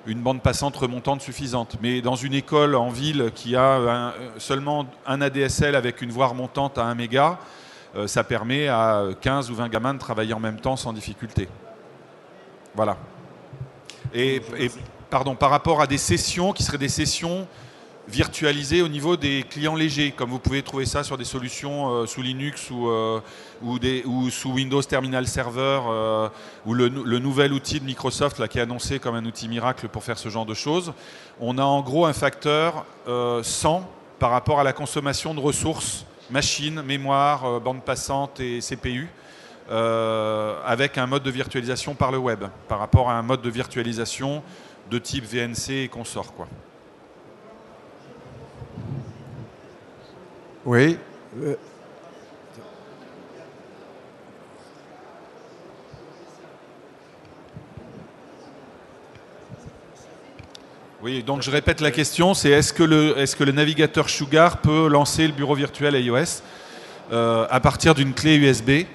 une bande passante remontante suffisante. Mais dans une école en ville qui a seulement un ADSL avec une voie remontante à 1 méga, ça permet à 15 ou 20 gamins de travailler en même temps sans difficulté. Voilà. Et pardon, par rapport à des sessions qui seraient des sessions virtualisées au niveau des clients légers, comme vous pouvez trouver ça sur des solutions sous Linux ou sous Windows Terminal Server, ou le nouvel outil de Microsoft là, qui est annoncé comme un outil miracle pour faire ce genre de choses. On a en gros un facteur 100 par rapport à la consommation de ressources, machines, mémoire, bande passante et CPU, avec un mode de virtualisation par le web, par rapport à un mode de virtualisation de type VNC et consorts, quoi. Oui. Oui, donc je répète la question, c'est est-ce que le navigateur Sugar peut lancer le bureau virtuel iOS à partir d'une clé USB?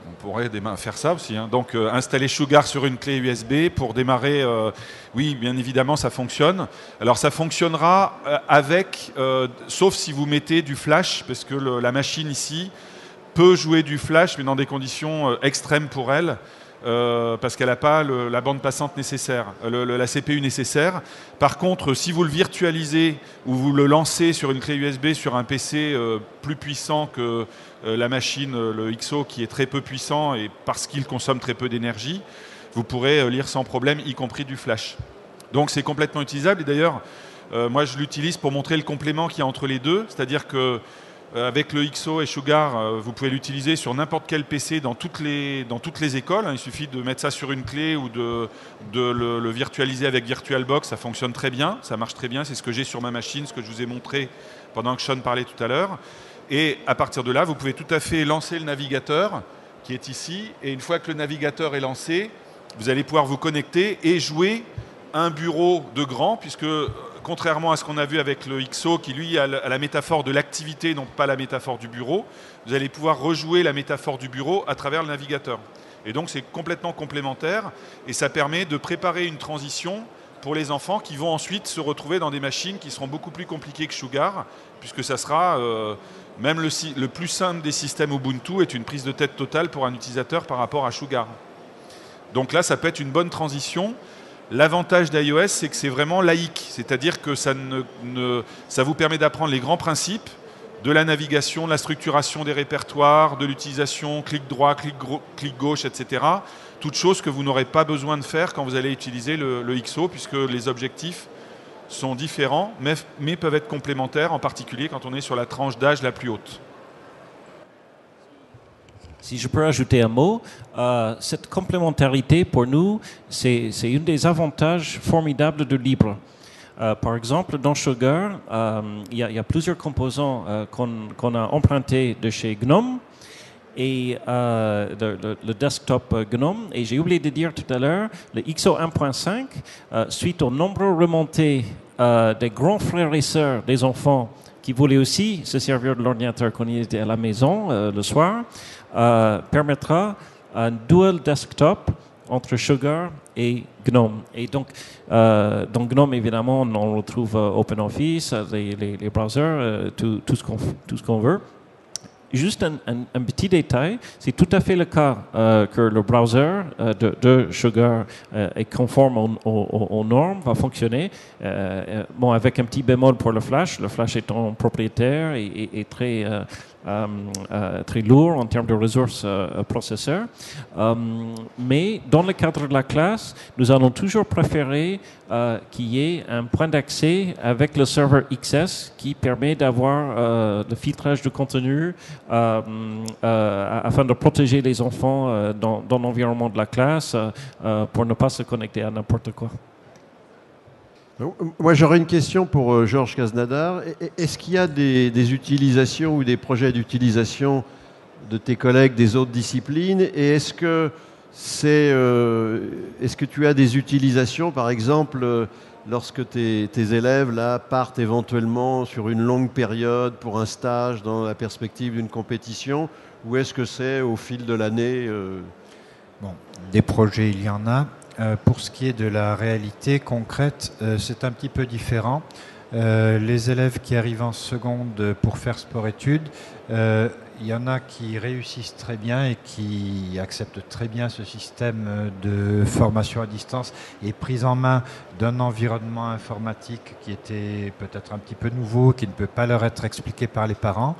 On pourrait faire ça aussi, hein. Donc installer Sugar sur une clé USB pour démarrer, oui, bien évidemment, ça fonctionne. Alors ça fonctionnera sauf si vous mettez du flash, parce que la machine ici peut jouer du flash, mais dans des conditions extrêmes pour elle. Parce qu'elle n'a pas la bande passante nécessaire, la CPU nécessaire. Par contre, si vous le virtualisez ou vous le lancez sur une clé USB sur un PC plus puissant que la machine, le XO, qui est très peu puissant et parce qu'il consomme très peu d'énergie, vous pourrez lire sans problème, y compris du flash. Donc c'est complètement utilisable. Et d'ailleurs, moi je l'utilise pour montrer le complément qu'il y a entre les deux, c'est-à-dire que avec le XO et Sugar, vous pouvez l'utiliser sur n'importe quel PC dans toutes les écoles. Il suffit de mettre ça sur une clé ou de le virtualiser avec VirtualBox. Ça fonctionne très bien, ça marche très bien. C'est ce que j'ai sur ma machine, ce que je vous ai montré pendant que Sean parlait tout à l'heure. Et à partir de là, vous pouvez tout à fait lancer le navigateur qui est ici. Et une fois que le navigateur est lancé, vous allez pouvoir vous connecter et jouer un bureau de grand, puisque contrairement à ce qu'on a vu avec le XO, qui lui a la métaphore de l'activité, non pas la métaphore du bureau, vous allez pouvoir rejouer la métaphore du bureau à travers le navigateur. Et donc c'est complètement complémentaire, et ça permet de préparer une transition pour les enfants qui vont ensuite se retrouver dans des machines qui seront beaucoup plus compliquées que Sugar, puisque ça sera, même le plus simple des systèmes Ubuntu est une prise de tête totale pour un utilisateur par rapport à Sugar. Donc là, ça peut être une bonne transition. L'avantage d'iOS, c'est que c'est vraiment laïque, c'est-à-dire que ça vous permet d'apprendre les grands principes de la navigation, de la structuration des répertoires, de l'utilisation clic droit, clic gauche, etc. Toutes choses que vous n'aurez pas besoin de faire quand vous allez utiliser le XO, puisque les objectifs sont différents, mais peuvent être complémentaires, en particulier quand on est sur la tranche d'âge la plus haute. Si je peux ajouter un mot, cette complémentarité pour nous, c'est un des avantages formidables de Libre. Par exemple, dans Sugar, il y a plusieurs composants qu'on a empruntés de chez GNOME et le desktop GNOME. Et j'ai oublié de dire tout à l'heure, le XO 1.5, suite aux nombreux remontées des grands frères et sœurs des enfants qui voulaient aussi se servir de l'ordinateur quand ils étaient à la maison le soir, permettra un dual desktop entre Sugar et GNOME. Et donc, dans GNOME, évidemment, on retrouve OpenOffice, les browsers, tout ce qu'on veut. Juste un petit détail, c'est tout à fait le cas que le browser de Sugar est conforme aux normes, va fonctionner. Bon, avec un petit bémol pour le flash étant propriétaire et très lourd en termes de ressources processeurs. Mais dans le cadre de la classe, nous allons toujours préférer qu'il y ait un point d'accès avec le serveur XS qui permet d'avoir le filtrage de contenu afin de protéger les enfants dans l'environnement de la classe pour ne pas se connecter à n'importe quoi. Moi, j'aurais une question pour Georges Cazenadar. Est-ce qu'il y a des utilisations ou des projets d'utilisation de tes collègues des autres disciplines? Et est-ce que tu as des utilisations, par exemple, lorsque tes élèves là, partent éventuellement sur une longue période pour un stage dans la perspective d'une compétition, ou est-ce que c'est au fil de l'année Bon, des projets, il y en a. Pour ce qui est de la réalité concrète, c'est un petit peu différent. Les élèves qui arrivent en seconde pour faire sport-études, il y en a qui réussissent très bien et qui acceptent très bien ce système de formation à distance et prise en main d'un environnement informatique qui était peut-être un petit peu nouveau, qui ne peut pas leur être expliqué par les parents.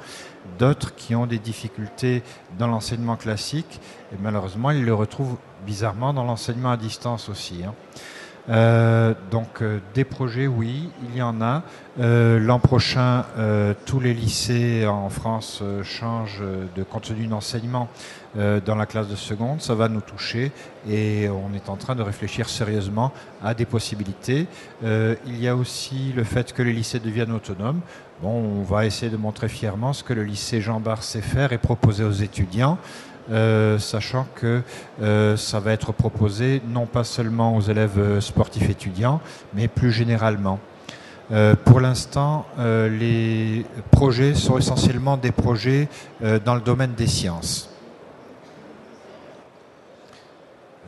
D'autres qui ont des difficultés dans l'enseignement classique et malheureusement ils le retrouvent bizarrement dans l'enseignement à distance aussi. Donc des projets, oui, il y en a. L'an prochain, tous les lycées en France changent de contenu d'enseignement dans la classe de seconde. Ça va nous toucher et on est en train de réfléchir sérieusement à des possibilités. Il y a aussi le fait que les lycées deviennent autonomes. Bon, on va essayer de montrer fièrement ce que le lycée Jean Bart sait faire et proposer aux étudiants. Sachant que ça va être proposé non pas seulement aux élèves sportifs étudiants, mais plus généralement. Pour l'instant, les projets sont essentiellement des projets dans le domaine des sciences.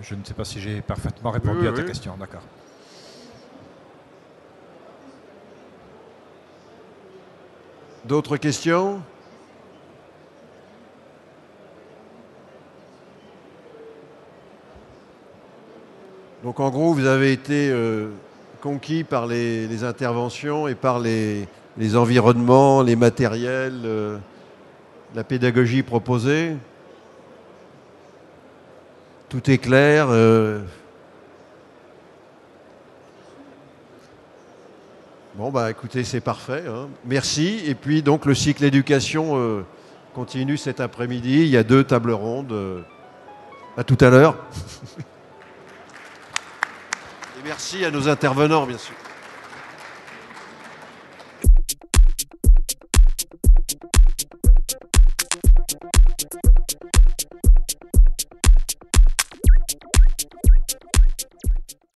Je ne sais pas si j'ai parfaitement répondu à ta question, d'accord. D'autres questions ? Donc en gros, vous avez été conquis par les interventions et par les environnements, les matériels, la pédagogie proposée. Tout est clair. Bon, bah écoutez, c'est parfait. Hein. Merci. Et puis donc le cycle éducation continue cet après-midi. Il y a 2 tables rondes. À tout à l'heure. Et merci à nos intervenants, bien sûr.